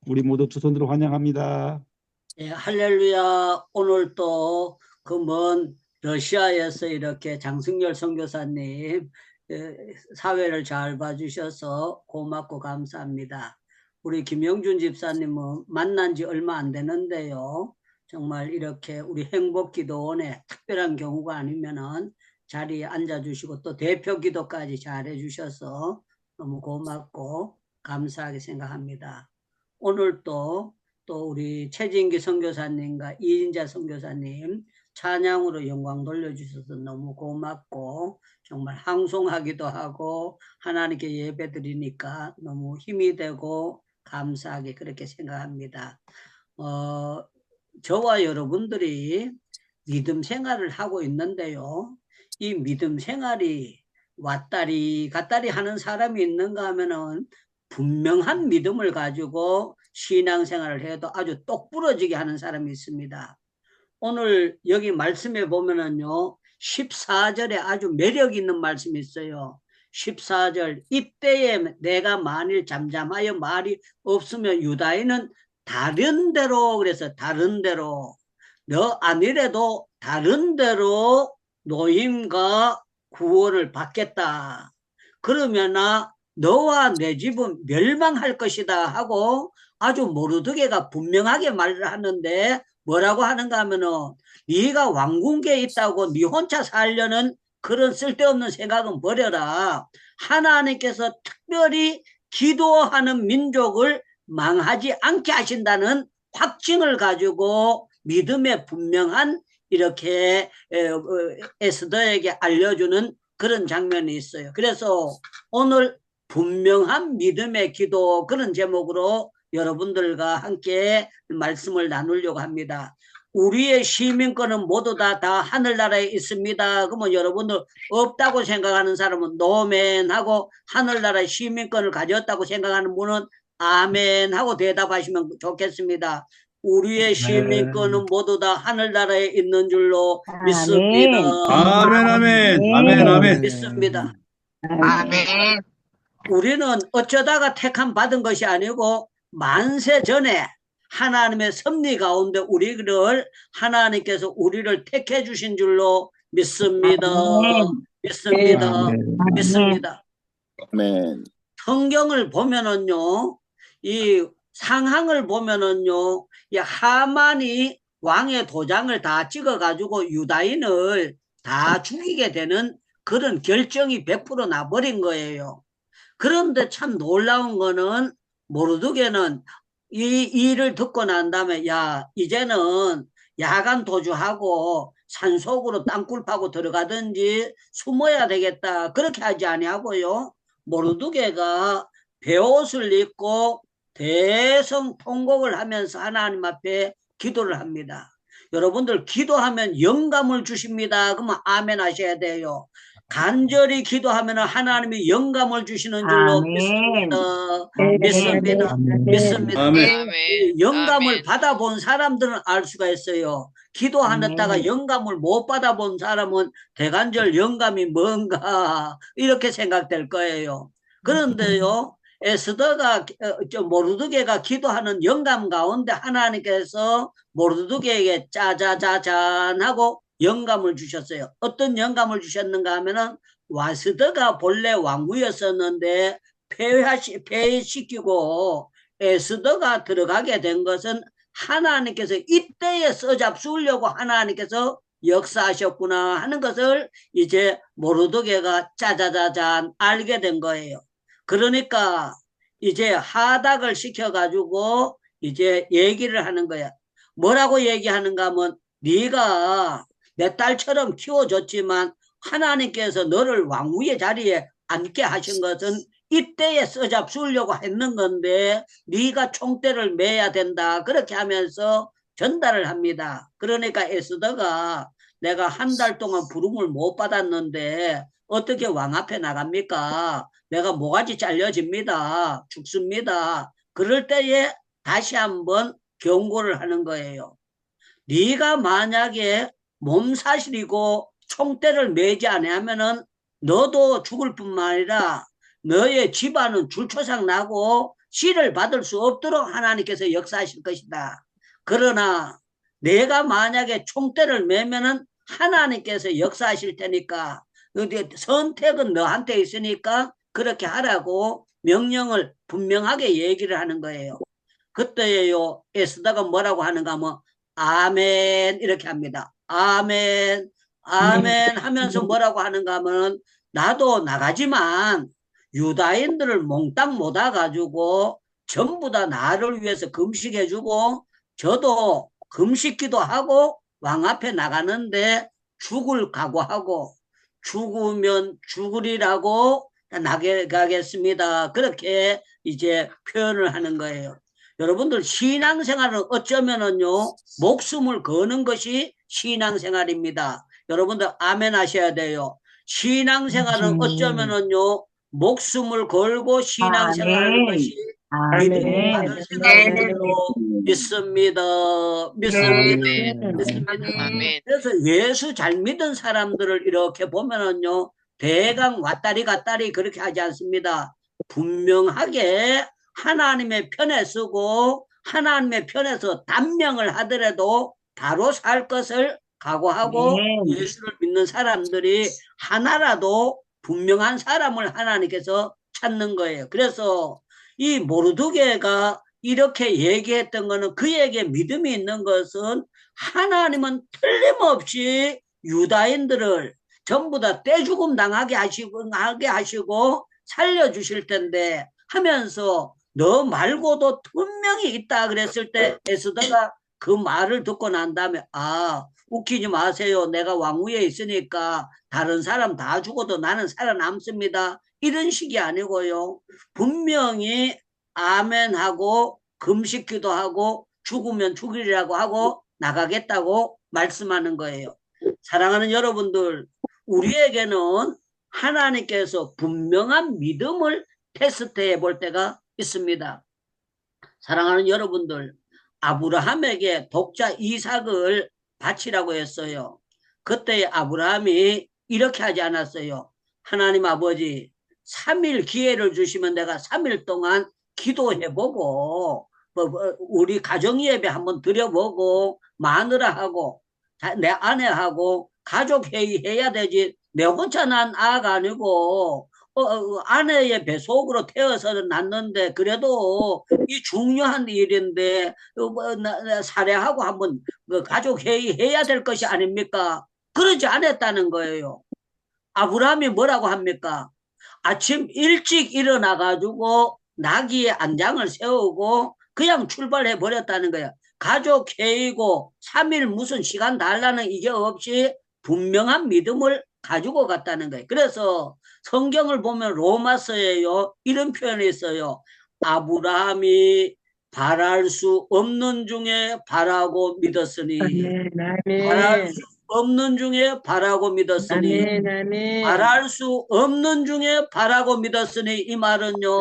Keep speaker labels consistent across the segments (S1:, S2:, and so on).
S1: 우리 모두 두 손으로 환영합니다.
S2: 예, 할렐루야. 오늘 또 그 먼 러시아에서 이렇게 장승열 선교사님 사회를 잘 봐주셔서 고맙고 감사합니다. 우리 김영준 집사님은 만난 지 얼마 안 되는데요. 정말 이렇게 우리 행복기도원에 특별한 경우가 아니면은 자리에 앉아주시고 또 대표 기도까지 잘 해주셔서 너무 고맙고 감사하게 생각합니다. 오늘 또 우리 최진기 선교사님과 이인자 선교사님 찬양으로 영광 돌려주셔서 너무 고맙고 정말 항송하기도 하고 하나님께 예배 드리니까 너무 힘이 되고 감사하게 그렇게 생각합니다. 저와 여러분들이 믿음 생활을 하고 있는데요. 이 믿음 생활이 왔다리 갔다리 하는 사람이 있는가 하면은 분명한 믿음을 가지고 신앙생활을 해도 아주 똑부러지게 하는 사람이 있습니다. 오늘 여기 말씀에 보면은요, 14절에 아주 매력 있는 말씀이 있어요. 14절, 이때에 내가 만일 잠잠하여 말이 없으면 유다인은 다른 데로, 그래서 다른 데로, 너 아니래도 다른 데로 노임과 구원을 받겠다. 그러면 너와 내 집은 멸망할 것이다 하고 아주 모르드게가 분명하게 말을 하는데 뭐라고 하는가 하면은 네가 왕궁계에 있다고 네 혼자 살려는 그런 쓸데없는 생각은 버려라. 하나님께서 특별히 기도하는 민족을 망하지 않게 하신다는 확증을 가지고 믿음의 분명한 이렇게 에스더에게 알려주는 그런 장면이 있어요. 그래서 오늘 분명한 믿음의 기도 그런 제목으로 여러분들과 함께 말씀을 나누려고 합니다. 우리의 시민권은 모두 다 하늘나라에 있습니다. 그러면 여러분들 없다고 생각하는 사람은 노멘 하고 하늘나라의 시민권을 가졌다고 생각하는 분은 아멘 하고 대답하시면 좋겠습니다. 우리의 시민권은 모두 다 하늘나라에 있는 줄로 믿습니다.
S3: 아멘.
S1: 아멘, 아멘, 아멘, 아멘.
S2: 믿습니다.
S3: 아멘.
S2: 우리는 어쩌다가 택함 받은 것이 아니고 만세 전에 하나님의 섭리 가운데 우리를 하나님께서 우리를 택해 주신 줄로 믿습니다. 믿습니다. 믿습니다.
S4: 아멘.
S2: 성경을 보면은요, 이 상황을 보면은요, 이 하만이 왕의 도장을 다 찍어가지고 유다인을 다 죽이게 되는 그런 결정이 100% 나버린 거예요. 그런데 참 놀라운 거는 모르드게는 이 일을 듣고 난 다음에 야 이제는 야간 도주하고 산속으로 땅굴 파고 들어가든지 숨어야 되겠다 그렇게 하지 아니하고요. 모르드게가 베옷을 입고 대성통곡을 하면서 하나님 앞에 기도를 합니다. 여러분들 기도하면 영감을 주십니다. 그러면 아멘 하셔야 돼요. 간절히 기도하면 하나님이 영감을 주시는 줄로 믿습니다. 믿습니다. 믿습니다.
S1: 아멘.
S2: 영감을 받아본 사람들은 알 수가 있어요. 기도하다가 영감을 못 받아본 사람은 대간절 영감이 뭔가 이렇게 생각될 거예요. 그런데요, 에스더가 모르드게가 기도하는 영감 가운데 하나님께서 모르드게에게 짜자자잔 하고 영감을 주셨어요. 어떤 영감을 주셨는가 하면은 와스더가 본래 왕후였었는데 폐위시키고 에스더가 들어가게 된 것은 하나님께서 이때에 써잡수려고 하나님께서 역사하셨구나 하는 것을 이제 모르드게가 짜자자잔 알게 된 거예요. 그러니까 이제 하닥을 시켜가지고 이제 얘기를 하는 거야. 뭐라고 얘기하는가 하면 네가 내 딸처럼 키워줬지만 하나님께서 너를 왕후의 자리에 앉게 하신 것은 이때에 써잡수려고 했는 건데 네가 총대를 매야 된다 그렇게 하면서 전달을 합니다. 그러니까 에스더가 내가 한 달 동안 부름을 못 받았는데 어떻게 왕 앞에 나갑니까? 내가 모가지 잘려집니다. 죽습니다. 그럴 때에 다시 한번 경고를 하는 거예요. 네가 만약에 몸사실이고 총대를 매지 않으면은 너도 죽을 뿐만 아니라 너의 집안은 줄초상 나고 씨를 받을 수 없도록 하나님께서 역사하실 것이다. 그러나 내가 만약에 총대를 매면은 하나님께서 역사하실 테니까 선택은 너한테 있으니까 그렇게 하라고 명령을 분명하게 얘기를 하는 거예요. 그때요 에스더가 뭐라고 하는가 하면 아멘 이렇게 합니다. 아멘 아멘 하면서 뭐라고 하는가 하면 나도 나가지만 유다인들을 몽땅 못 와가지고 전부 다 나를 위해서 금식해주고 저도 금식기도 하고 왕 앞에 나가는데 죽을 각오하고 죽으면 죽으리라고 나가겠습니다. 그렇게 이제 표현을 하는 거예요. 여러분들 신앙생활은 어쩌면은요 목숨을 거는 것이 신앙생활입니다. 여러분들 아멘 하셔야 돼요. 신앙생활은 어쩌면은요 목숨을 걸고 신앙생활하는 것이 믿음 받을 생활로 믿습니다. 믿습니다.
S3: 아멘.
S2: 그래서 예수 잘 믿은 사람들을 이렇게 보면은요 대강 왔다리 갔다리 그렇게 하지 않습니다. 분명하게 하나님의 편에 서고 하나님의 편에서 단명을 하더라도 바로 살 것을 각오하고 예수를 믿는 사람들이 하나라도 분명한 사람을 하나님께서 찾는 거예요. 그래서 이 모르드게가 이렇게 얘기했던 거는 그에게 믿음이 있는 것은 하나님은 틀림없이 유다인들을 전부 다 떼죽음 당하게 하시고 살려주실 텐데 하면서 너 말고도 분명히 있다 그랬을 때 에스더가 그 말을 듣고 난 다음에 아 웃기지 마세요. 내가 왕위에 있으니까 다른 사람 다 죽어도 나는 살아남습니다. 이런 식이 아니고요. 분명히 아멘하고 금식기도 하고 죽으면 죽이라고 하고 나가겠다고 말씀하는 거예요. 사랑하는 여러분들, 우리에게는 하나님께서 분명한 믿음을 테스트해 볼 때가 있습니다. 사랑하는 여러분들, 아브라함에게 독자 이삭을 바치라고 했어요. 그때 아브라함이 이렇게 하지 않았어요. 하나님 아버지 3일 기회를 주시면 내가 3일 동안 기도해보고 우리 가정예배 한번 드려보고 마누라하고 내 아내하고 가족회의 해야 되지 내 혼자 난 아가 아니고 아내의 뱃속으로 태어서 낳는데 그래도 이 중요한 일인데 살해하고 한번 가족회의 해야 될 것이 아닙니까? 그러지 않았다는 거예요. 아브라함이 뭐라고 합니까? 아침 일찍 일어나가지고 나귀의 안장을 세우고 그냥 출발해 버렸다는 거예요. 가족회의고 3일 무슨 시간 달라는 이게 없이 분명한 믿음을 가지고 갔다는 거예요. 그래서 성경을 보면 로마서에요 이런 표현이 있어요. 아브라함이 바랄 수 없는 중에 바라고 믿었으니 바랄 수 없는 중에 바라고 믿었으니 바랄 수 없는 중에 바라고 믿었으니 이 말은요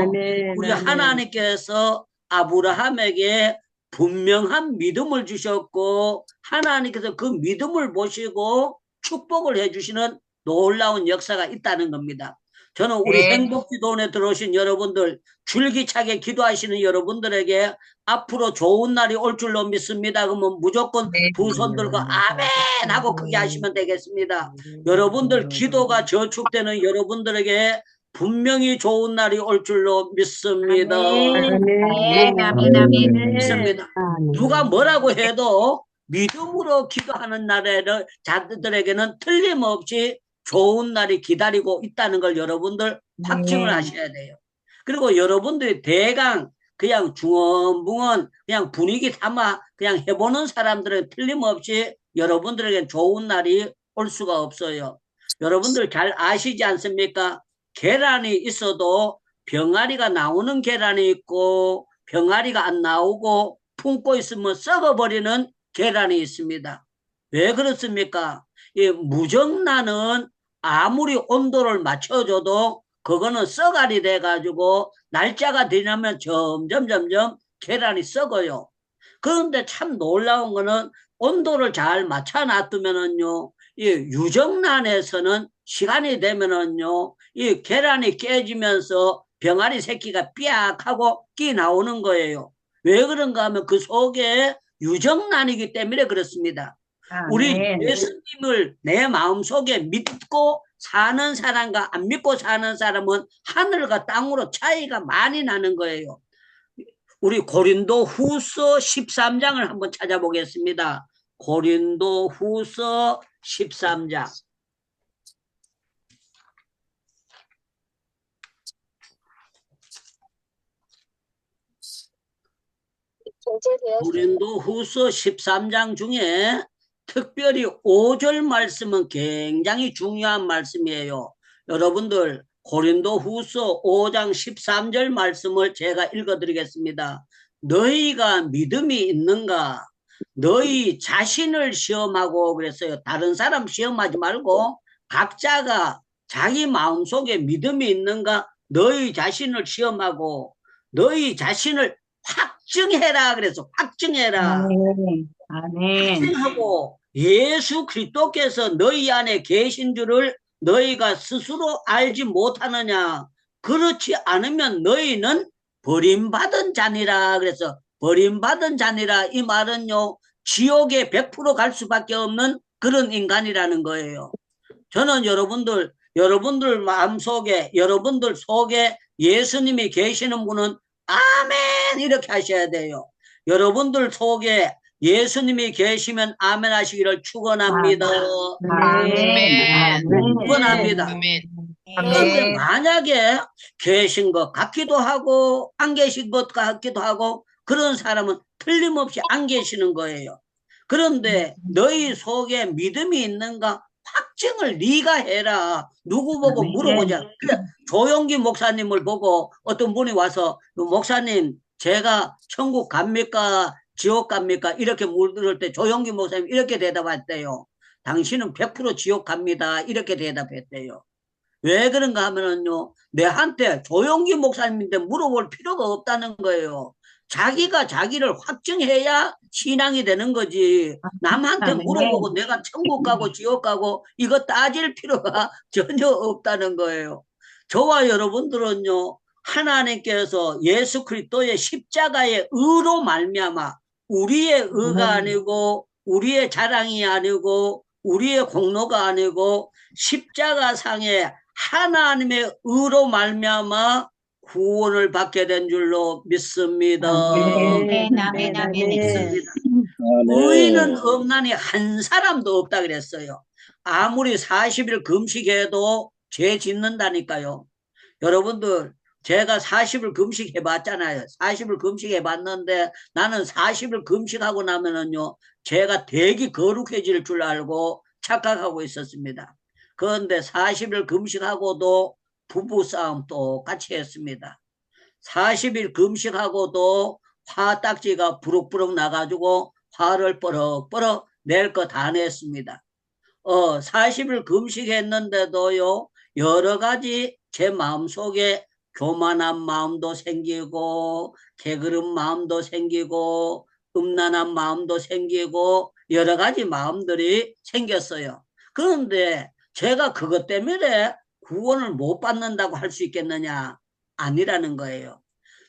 S2: 우리 하나님께서 아브라함에게 분명한 믿음을 주셨고 하나님께서 그 믿음을 보시고 축복을 해주시는 놀라운 역사가 있다는 겁니다. 저는 우리 행복기도원에 들어오신 여러분들 줄기차게 기도하시는 여러분들에게 앞으로 좋은 날이 올 줄로 믿습니다. 그러면 무조건 두 손 들고 아멘 하고 크게 하시면 되겠습니다. 여러분들 기도가 저축되는 여러분들에게 분명히 좋은 날이 올 줄로 믿습니다. 믿습니다. 누가 뭐라고 해도 믿음으로 기도하는 날에는 자들에게는 틀림없이 좋은 날이 기다리고 있다는 걸 여러분들 확증을 하셔야 돼요. 그리고 여러분들이 대강 그냥 중언부언 그냥 분위기 삼아 그냥 해보는 사람들은 틀림없이 여러분들에게 좋은 날이 올 수가 없어요. 여러분들 잘 아시지 않습니까? 계란이 있어도 병아리가 나오는 계란이 있고 병아리가 안 나오고 품고 있으면 썩어버리는 계란이 있습니다. 왜 그렇습니까? 이 무정란은 아무리 온도를 맞춰줘도 그거는 썩알이 돼가지고 날짜가 지나면 점점 계란이 썩어요. 그런데 참 놀라운 거는 온도를 잘 맞춰 놔두면은요, 이 유정란에서는 시간이 되면은요, 이 계란이 깨지면서 병아리 새끼가 삐약 하고 끼 나오는 거예요. 왜 그런가 하면 그 속에 유정란이기 때문에 그렇습니다. 우리
S3: 아멘.
S2: 예수님을 내 마음속에 믿고 사는 사람과 안 믿고 사는 사람은 하늘과 땅으로 차이가 많이 나는 거예요. 우리 고린도 후서 13장을 한번 찾아보겠습니다. 고린도 후서 13장. 고린도 후서 13장 중에 특별히 5절 말씀은 굉장히 중요한 말씀이에요. 여러분들 고린도 후서 5장 13절 말씀을 제가 읽어드리겠습니다. 너희가 믿음이 있는가? 너희 자신을 시험하고 그랬어요. 다른 사람 시험하지 말고 각자가 자기 마음속에 믿음이 있는가? 너희 자신을 시험하고 너희 자신을 확증해라 그래서 확증해라.
S3: 아멘. 아멘.
S2: 확증하고 예수 그리스도께서 너희 안에 계신 줄을 너희가 스스로 알지 못하느냐. 그렇지 않으면 너희는 버림받은 자니라. 그래서 버림받은 자니라 이 말은요 지옥에 100% 갈 수밖에 없는 그런 인간이라는 거예요. 저는 여러분들 마음속에 여러분들 속에 예수님이 계시는 분은 아멘 이렇게 하셔야 돼요. 여러분들 속에 예수님이 계시면 아멘 하시기를 축원합니다.
S3: 아멘.
S2: 축원합니다.
S4: 아멘.
S2: 그런데
S3: 아멘.
S2: 만약에 계신 것 같기도 하고 안 계신 것 같기도 하고 그런 사람은 틀림없이 안 계시는 거예요. 그런데 너희 속에 믿음이 있는가 확증을 네가 해라. 누구 보고 물어보자. 그래, 조용기 목사님을 보고 어떤 분이 와서 목사님 제가 천국 갑니까 지옥 갑니까 이렇게 물을 때 조용기 목사님 이렇게 대답했대요. 당신은 100% 지옥 갑니다 이렇게 대답했대요. 왜 그런가 하면은요 내한테 조용기 목사님인데 물어볼 필요가 없다는 거예요. 자기가 자기를 확증해야 신앙이 되는 거지. 남한테
S3: 아멘.
S2: 물어보고 내가 천국 가고 지옥 가고 이거 따질 필요가 전혀 없다는 거예요. 저와 여러분들은요 하나님께서 예수 그리스도의 십자가의 의로 말미암아 우리의 의가 아니고 우리의 자랑이 아니고 우리의 공로가 아니고 십자가상에 하나님의 의로 말미암아 구원을 받게 된 줄로 믿습니다.
S3: 아멘. 아멘. 아멘.
S2: 믿습니다. 의인은 없나니 한 사람도 없다 그랬어요. 아무리 40일 금식해도 죄 짓는다니까요. 여러분들 제가 40일 금식 해봤잖아요. 40일 금식 해봤는데 나는 40일 금식하고 나면은요 제가 되게 거룩해질 줄 알고 착각하고 있었습니다. 그런데 40일 금식하고도 부부싸움 똑같이 했습니다. 40일 금식하고도 화딱지가 부럭부럭 나가지고 화를 뻐럭뻐럭 낼 거 다 냈습니다. 40일 금식했는데도요 여러 가지 제 마음속에 교만한 마음도 생기고 게으른 마음도 생기고 음란한 마음도 생기고 여러 가지 마음들이 생겼어요. 그런데 제가 그것 때문에 구원을 못 받는다고 할 수 있겠느냐? 아니라는 거예요.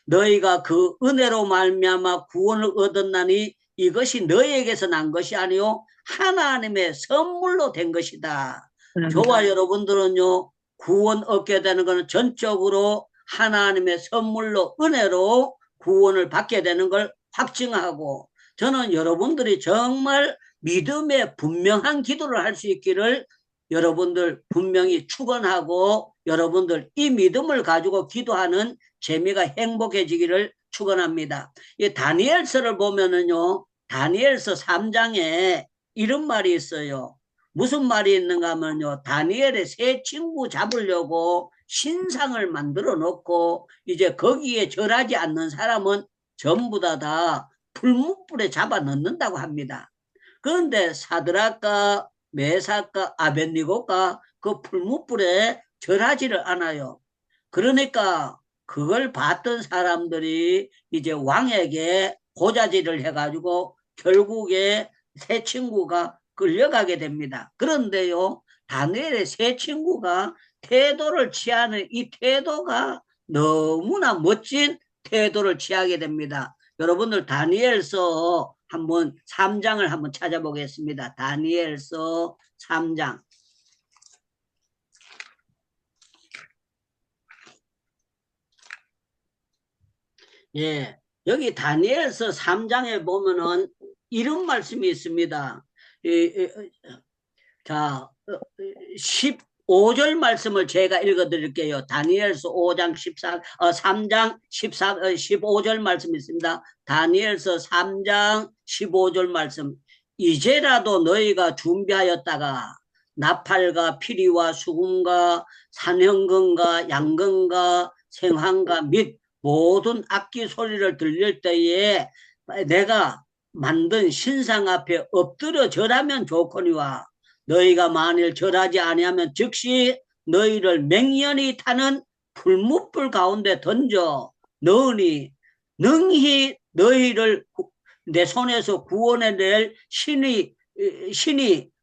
S2: 너희가 그 은혜로 말미암아 구원을 얻었나니 이것이 너희에게서 난 것이 아니요 하나님의 선물로 된 것이다. 저와 여러분들은요 구원 얻게 되는 것은 전적으로 하나님의 선물로 은혜로 구원을 받게 되는 걸 확증하고 저는 여러분들이 정말 믿음의 분명한 기도를 할 수 있기를 여러분들 분명히 축원하고 여러분들 이 믿음을 가지고 기도하는 재미가 행복해지기를 축원합니다. 이 다니엘서를 보면은요 다니엘서 3장에 이런 말이 있어요. 무슨 말이 있는가 하면요 다니엘의 세 친구 잡으려고 신상을 만들어 놓고 이제 거기에 절하지 않는 사람은 전부 다 풀무불에 잡아 넣는다고 합니다. 그런데 사드락과 메삭과 아벳니고가 그 풀무불에 절하지를 않아요. 그러니까 그걸 봤던 사람들이 이제 왕에게 고자질을 해가지고 결국에 세 친구가 끌려가게 됩니다. 그런데요 다니엘의 세 친구가 태도를 취하는 이 태도가 너무나 멋진 태도를 취하게 됩니다. 여러분들 다니엘서 한번 3장을 한번 찾아보겠습니다. 다니엘서 3장. 예, 여기 다니엘서 3장에 보면은 이런 말씀이 있습니다. 자, 15절 말씀을 제가 읽어드릴게요. 다니엘서 5장 3장 15절 말씀이 있습니다. 다니엘서 3장 15절 말씀. 이제라도 너희가 준비하였다가 나팔과 피리와 수금과 산현금과 양금과 생황과 및 모든 악기 소리를 들릴 때에 내가 만든 신상 앞에 엎드려 절하면 좋거니와 너희가 만일 절하지 아니하면 즉시 너희를 맹연히 타는 풀무불 가운데 던져 넣으니 능히 너희를 내 손에서 구원해낼 신이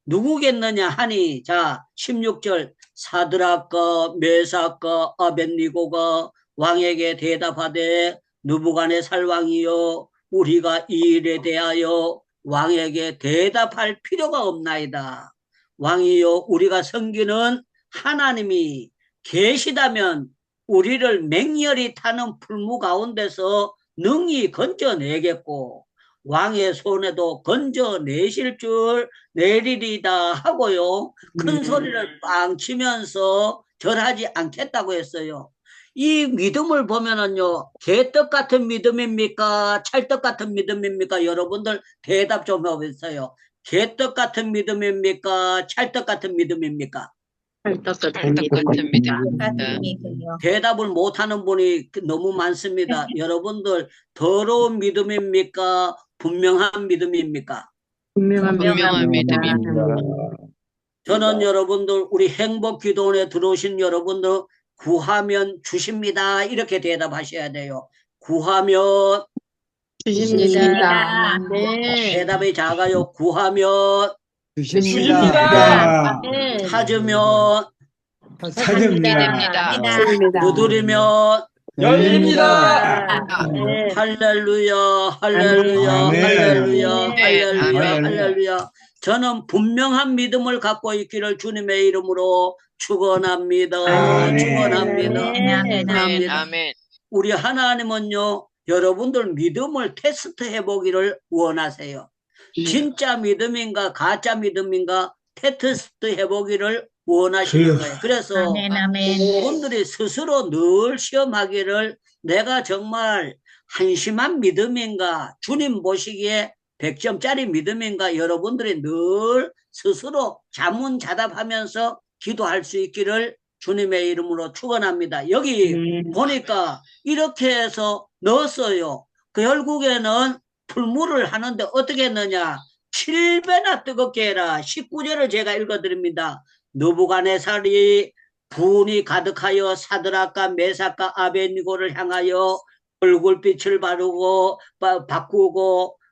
S2: 누구겠느냐 하니. 자, 16절. 사드락과 메삭과 아벳니고가 왕에게 대답하되 느부갓네살 왕이여 우리가 이 일에 대하여 왕에게 대답할 필요가 없나이다. 왕이여 우리가 섬기는 하나님이 계시다면 우리를 맹렬히 타는 풀무 가운데서 능히 건져내겠고 왕의 손에도 건져내실 줄 내리리다 하고요. 큰 소리를 빵 치면서 절하지 않겠다고 했어요. 이 믿음을 보면은요, 개떡 같은 믿음입니까? 찰떡 같은 믿음입니까? 여러분들 대답 좀 해보세요. 개떡 같은 믿음입니까? 찰떡 같은 믿음입니까?
S3: 찰떡
S4: 같은 믿음입니다.
S2: 대답을 못하는 분이 너무 많습니다. 여러분들 더러운 믿음입니까? 분명한 믿음입니까?
S3: 분명한
S4: 믿음입니다.
S2: 저는 여러분들 우리 행복기도원에 들어오신 여러분들 구하면 주십니다. 이렇게 대답하셔야 돼요. 구하면
S3: 주십니다. 네.
S2: 대답이 작아요. 구하면
S1: 주십니다.
S2: 찾으면
S1: 찾습니다.
S2: 두드리면
S1: 열립니다.
S3: 네.
S2: 할렐루야, 할렐루야,
S1: 아멘.
S2: 할렐루야,
S4: 아멘.
S2: 할렐루야,
S4: 아멘.
S2: 할렐루야. 저는 분명한 믿음을 갖고 있기를 주님의 이름으로 축원합니다.
S1: 아멘.
S2: 축원합니다.
S3: 아멘.
S4: 아멘. 아멘.
S2: 우리 하나님은요, 여러분들 믿음을 테스트 해보기를 원하세요. 진짜 믿음인가 가짜 믿음인가 테스트 해보기를 원하시는 거예요. 그래서 여러분들이 스스로 늘 시험하기를 내가 정말 한심한 믿음인가 주님 보시기에 100점짜리 믿음인가 여러분들이 늘 스스로 자문자답하면서 기도할 수 있기를 주님의 이름으로 축원합니다. 여기 보니까 이렇게 해서 넣었어요. 결국에는 풀무를 하는데 어떻게 했느냐? 7배나 뜨겁게 해라. 19절을 제가 읽어드립니다. 느부갓네살이 분이 가득하여 사드락과 메삭과 아벳니고를 향하여 얼굴빛을 바꾸고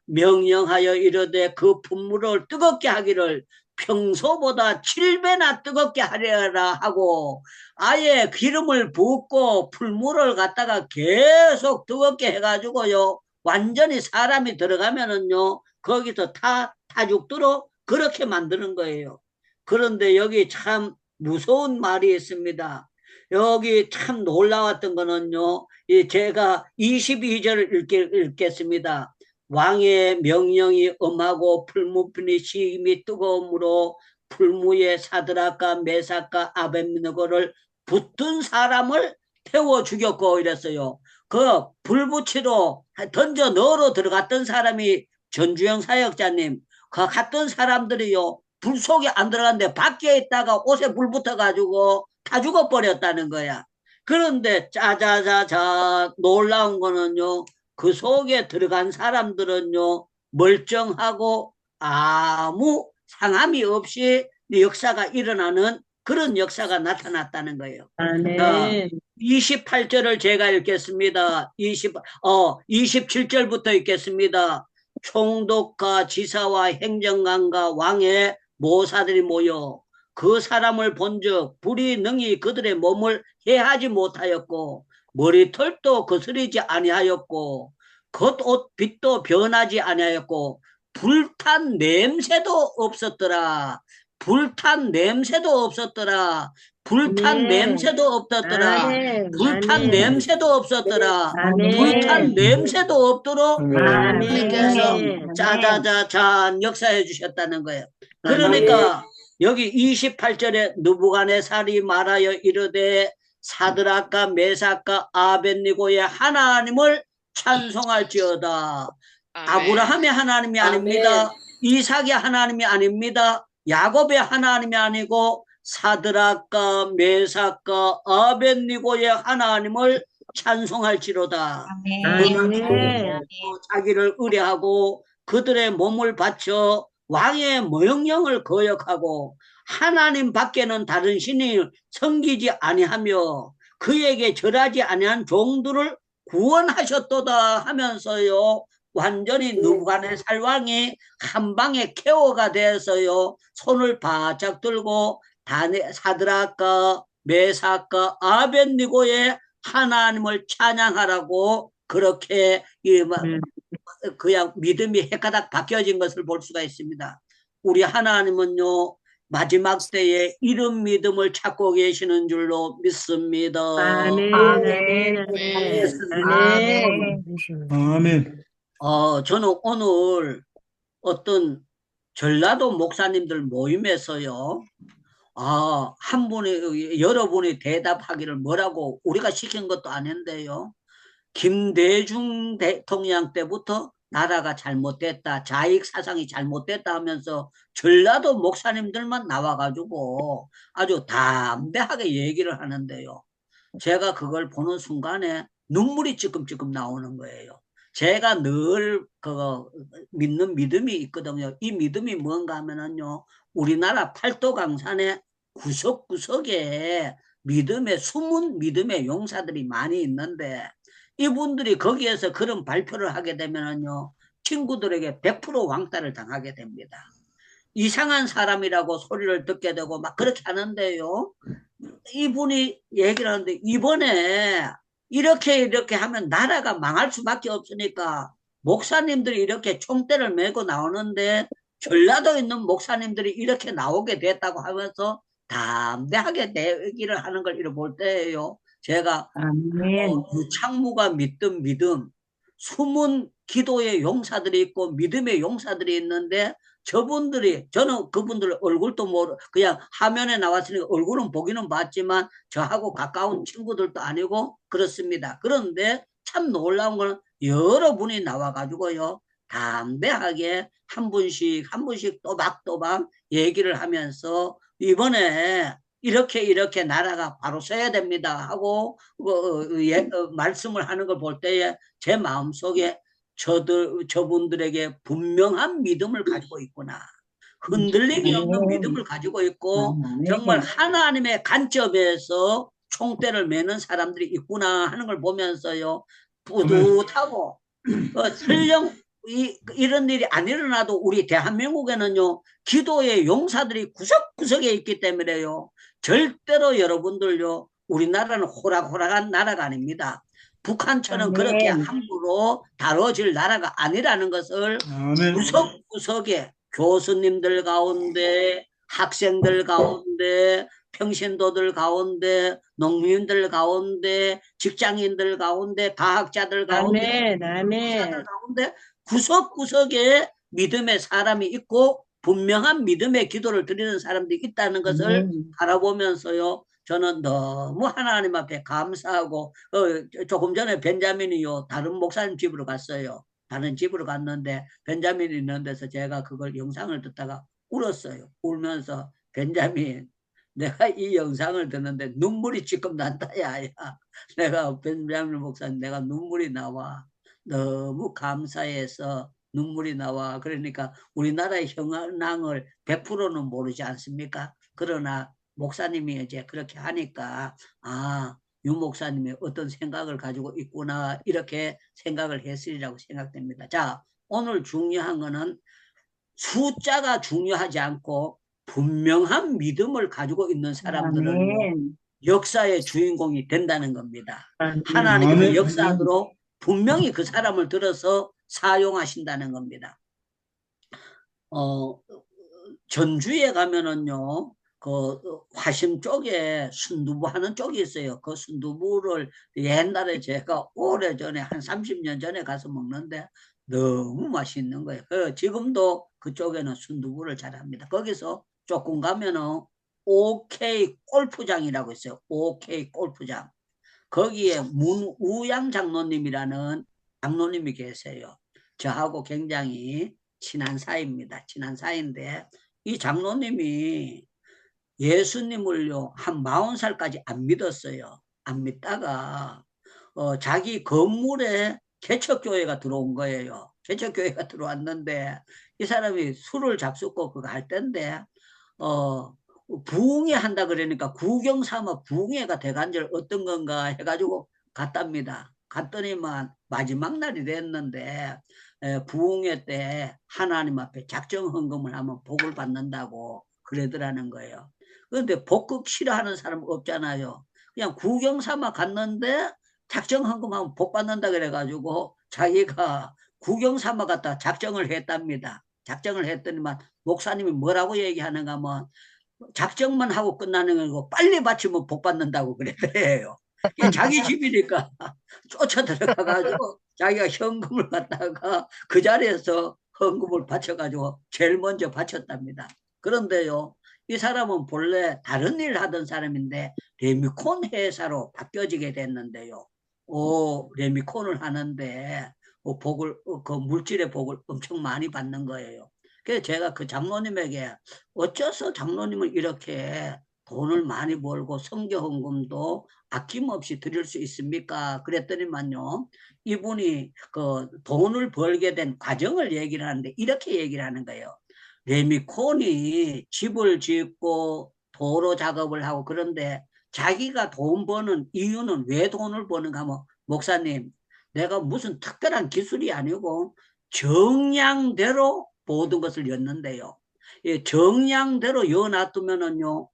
S2: 명령하여 이르되 그 분무를 뜨겁게 하기를 평소보다 7배나 뜨겁게 하려라 하고 아예 기름을 붓고 풀무를 갖다가 계속 뜨겁게 해가지고요. 완전히 사람이 들어가면은요, 거기서 타 죽도록 그렇게 만드는 거예요. 그런데 여기 참 무서운 말이 있습니다. 여기 참 놀라웠던 거는요, 제가 22절을 읽겠습니다. 왕의 명령이 엄하고 풀무불이 심히 뜨거움으로 풀무에 사드락과 메삭과 아벳느고를 붙든 사람을 태워 죽였고 이랬어요. 그 불붙이로 던져 넣으러 들어갔던 사람이 전주영 사역자님, 그 갔던 사람들이요 불 속에 안 들어갔는데 밖에 있다가 옷에 불 붙어가지고 다 죽어버렸다는 거야. 그런데 짜자자자 놀라운 거는요, 그 속에 들어간 사람들은요 멀쩡하고 아무 상함이 없이 역사가 일어나는 그런 역사가 나타났다는 거예요.
S3: 네.
S2: 28절을 제가 읽겠습니다. 27절부터 읽겠습니다. 총독과 지사와 행정관과 왕의 모사들이 모여 그 사람을 본즉 불이 능히 그들의 몸을 해하지 못하였고 머리털도 거스리지 아니하였고 겉옷 빛도 변하지 아니하였고 불탄 냄새도 없었더라. 불탄 냄새도 없었더라. 불탄
S3: 아멘.
S2: 냄새도 없었더라.
S3: 아멘.
S2: 불탄
S3: 아멘.
S2: 냄새도 없었더라. 불탄
S3: 아멘.
S2: 냄새도 없도록 하나님께서
S3: 아멘.
S2: 짜자자잔 역사해 주셨다는 거예요. 그러니까 여기 28절에 느부갓네살이 말하여 이르되 사드락과 메삭과 아벳니고의 하나님을 찬송할지어다. 아브라함의 하나님이 아닙니다. 이삭의 하나님이 아닙니다. 야곱의 하나님이 아니고 사드락과 메삭과 아벳니고의 하나님을 찬송할지로다.
S3: 아멘.
S2: 자기를 의뢰하고 그들의 몸을 바쳐 왕의 명령을 거역하고 하나님 밖에는 다른 신이 섬기지 아니하며 그에게 절하지 아니한 종들을 구원하셨도다 하면서요, 완전히 느부갓네살 왕이 한 방에 케어가 돼서요, 손을 바짝 들고 사드락과 메삭과 아벳니고의 하나님을 찬양하라고 그렇게 그냥 믿음이 해가닥 바뀌어진 것을 볼 수가 있습니다. 우리 하나님은요, 마지막 때에 이런 믿음을 찾고 계시는 줄로 믿습니다.
S3: 아멘. 아멘. 아멘.
S1: 아멘.
S2: 저는 오늘 어떤 전라도 목사님들 모임에서요, 한 분이, 여러분이 대답하기를 뭐라고 우리가 시킨 것도 아닌데요. 김대중 대통령 때부터 나라가 잘못됐다, 자익 사상이 잘못됐다 하면서 전라도 목사님들만 나와가지고 아주 담대하게 얘기를 하는데요. 제가 그걸 보는 순간에 눈물이 찔끔찔끔 나오는 거예요. 제가 늘 믿는 믿음이 있거든요. 이 믿음이 뭔가 하면은요, 우리나라 팔도강산의 구석구석에 숨은 믿음의 용사들이 많이 있는데, 이분들이 거기에서 그런 발표를 하게 되면은요, 친구들에게 100% 왕따를 당하게 됩니다. 이상한 사람이라고 소리를 듣게 되고 막 그렇게 하는데요, 이분이 얘기를 하는데, 이번에 이렇게 하면 나라가 망할 수밖에 없으니까 목사님들이 이렇게 총대를 메고 나오는데 전라도에 있는 목사님들이 이렇게 나오게 됐다고 하면서 담대하게 얘기를 하는 걸 이렇게 볼 때예요, 제가 유창무가 믿던 믿음, 숨은 기도의 용사들이 있고 믿음의 용사들이 있는데, 저는 그분들 얼굴도 그냥 화면에 나왔으니까 얼굴은 보기는 봤지만 저하고 가까운 친구들도 아니고 그렇습니다. 그런데 참 놀라운 건 여러분이 나와가지고요, 담대하게 한 분씩 또박또박 얘기를 하면서 이번에 이렇게 나라가 바로 서야 됩니다 하고 말씀을 하는 걸 볼 때에 제 마음속에 저분들에게 분명한 믿음을 가지고 있구나, 흔들림이 없는 믿음을 가지고 있고 정말 하나님의 관점에서 총대를 매는 사람들이 있구나 하는 걸 보면서요, 뿌듯하고 설령 이런 일이 안 일어나도 우리 대한민국에는요, 기도의 용사들이 구석구석에 있기 때문에요, 절대로 여러분들요, 우리나라는 호락호락한 나라가 아닙니다. 북한처럼 그렇게 함부로 다뤄질 나라가 아니라는 것을 구석구석에 교수님들 가운데, 학생들 가운데, 평신도들 가운데, 농민들 가운데, 직장인들 가운데, 과학자들 가운데, 가운데 구석구석에 믿음의 사람이 있고 분명한 믿음의 기도를 드리는 사람들이 있다는 것을 바라보면서요, 저는 너무 하나님 앞에 감사하고, 조금 전에 벤자민이요, 다른 목사님 집으로 갔어요. 다른 집으로 갔는데 벤자민이 있는 데서 제가 그걸 영상을 듣다가 울었어요. 울면서, 벤자민, 내가 이 영상을 듣는데 눈물이 지금 난다, 야야. 내가 벤자민 목사님, 내가 눈물이 나와. 너무 감사해서 눈물이 나와. 그러니까 우리나라의 현황을 100%는 모르지 않습니까? 그러나 목사님이 이제 그렇게 하니까, 유 목사님이 어떤 생각을 가지고 있구나, 이렇게 생각을 했으리라고 생각됩니다. 자, 오늘 중요한 거는 숫자가 중요하지 않고 분명한 믿음을 가지고 있는 사람들은 역사의 주인공이 된다는 겁니다.
S3: 아멘.
S2: 하나님께서
S1: 아멘.
S2: 역사하도록 분명히 그 사람을 들어서 사용하신다는 겁니다. 전주에 가면은요, 그 화심 쪽에 순두부 하는 쪽이 있어요. 그 순두부를 옛날에 제가 오래전에 한 30년 전에 가서 먹는데 너무 맛있는 거예요. 지금도 그쪽에는 순두부를 잘합니다. 거기서 조금 가면은 OK 골프장이라고 있어요. OK 골프장. 거기에 문우양 장로님이라는 장로님이 계세요. 저하고 굉장히 친한 사이입니다. 친한 사이인데 이 장로님이 예수님을요 한 40살까지 안 믿었어요. 안 믿다가 자기 건물에 개척교회가 들어온 거예요. 개척교회가 들어왔는데 이 사람이 술을 잡숫고 그거 할 텐데 부흥회 한다 그러니까 구경 삼아 부흥회가 대간절 어떤 건가 해가지고 갔답니다. 갔더니만 마지막 날이 됐는데 부흥회 때 하나님 앞에 작정 헌금을 하면 복을 받는다고 그러더라는 거예요. 그런데 복극 싫어하는 사람 없잖아요. 그냥 구경 삼아 갔는데 작정 헌금하면 복 받는다 그래가지고 자기가 구경 삼아 갔다 작정을 했답니다. 작정을 했더니만 목사님이 뭐라고 얘기하는가 하면 작정만 하고 끝나는 거고 빨리 바치면 복 받는다고 그랬대요. 자기 집이니까 쫓아 들어가가지고 자기가 현금을 갖다가 그 자리에서 헌금을 바쳐가지고 제일 먼저 바쳤답니다. 그런데요, 이 사람은 본래 다른 일을 하던 사람인데 레미콘 회사로 바뀌어지게 됐는데요. 레미콘을 하는데 복을 그 물질의 복을 엄청 많이 받는 거예요. 그래서 제가 그 장로님에게 어째서 장로님은 이렇게 돈을 많이 벌고 성교헌금도 아낌없이 드릴 수 있습니까? 그랬더니만요, 이분이 그 돈을 벌게 된 과정을 얘기를 하는데 이렇게 얘기를 하는 거예요. 레미콘이 집을 짓고 도로 작업을 하고 그런데 자기가 돈 버는 이유는 왜 돈을 버는가 하면 목사님, 내가 무슨 특별한 기술이 아니고 정량대로 모든 것을 였는데요. 정량대로 여놔두면은요,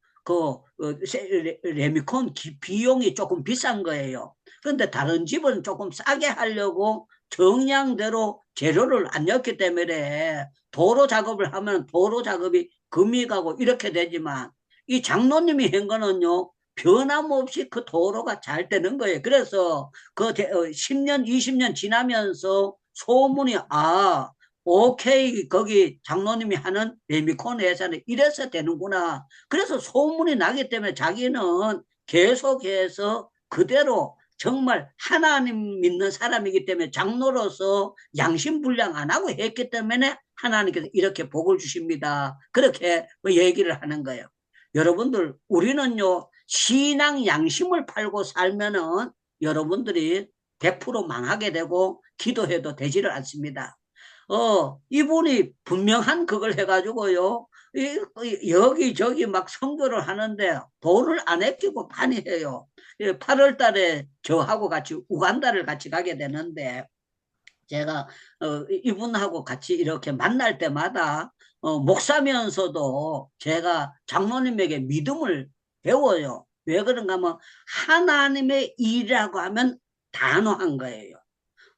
S2: 레미콘 비용이 조금 비싼 거예요. 그런데 다른 집은 조금 싸게 하려고 정량대로 재료를 안 였기 때문에 도로 작업을 하면 도로 작업이 금이 가고 이렇게 되지만 이 장로님이 한 거는요, 변함없이 그 도로가 잘 되는 거예요. 그래서 10년, 20년 지나면서 소문이 오케이 거기 장로님이 하는 레미콘 회사는 이래서 되는구나. 그래서 소문이 나기 때문에 자기는 계속해서 그대로 정말 하나님 믿는 사람이기 때문에 장로로서 양심불량 안 하고 했기 때문에 하나님께서 이렇게 복을 주십니다. 그렇게 얘기를 하는 거예요. 여러분들 우리는요 신앙 양심을 팔고 살면은 여러분들이 100% 망하게 되고 기도해도 되지를 않습니다. 이분이 분명한 그걸 해가지고요, 여기저기 막 선교를 하는데 돈을 안 아끼고 많이 해요. 8월 달에 저하고 같이 우간다를 같이 가게 되는데, 제가, 이분하고 같이 이렇게 만날 때마다, 목사면서도 제가 장로님에게 믿음을 배워요. 왜 그런가 하면, 하나님의 일이라고 하면 단호한 거예요.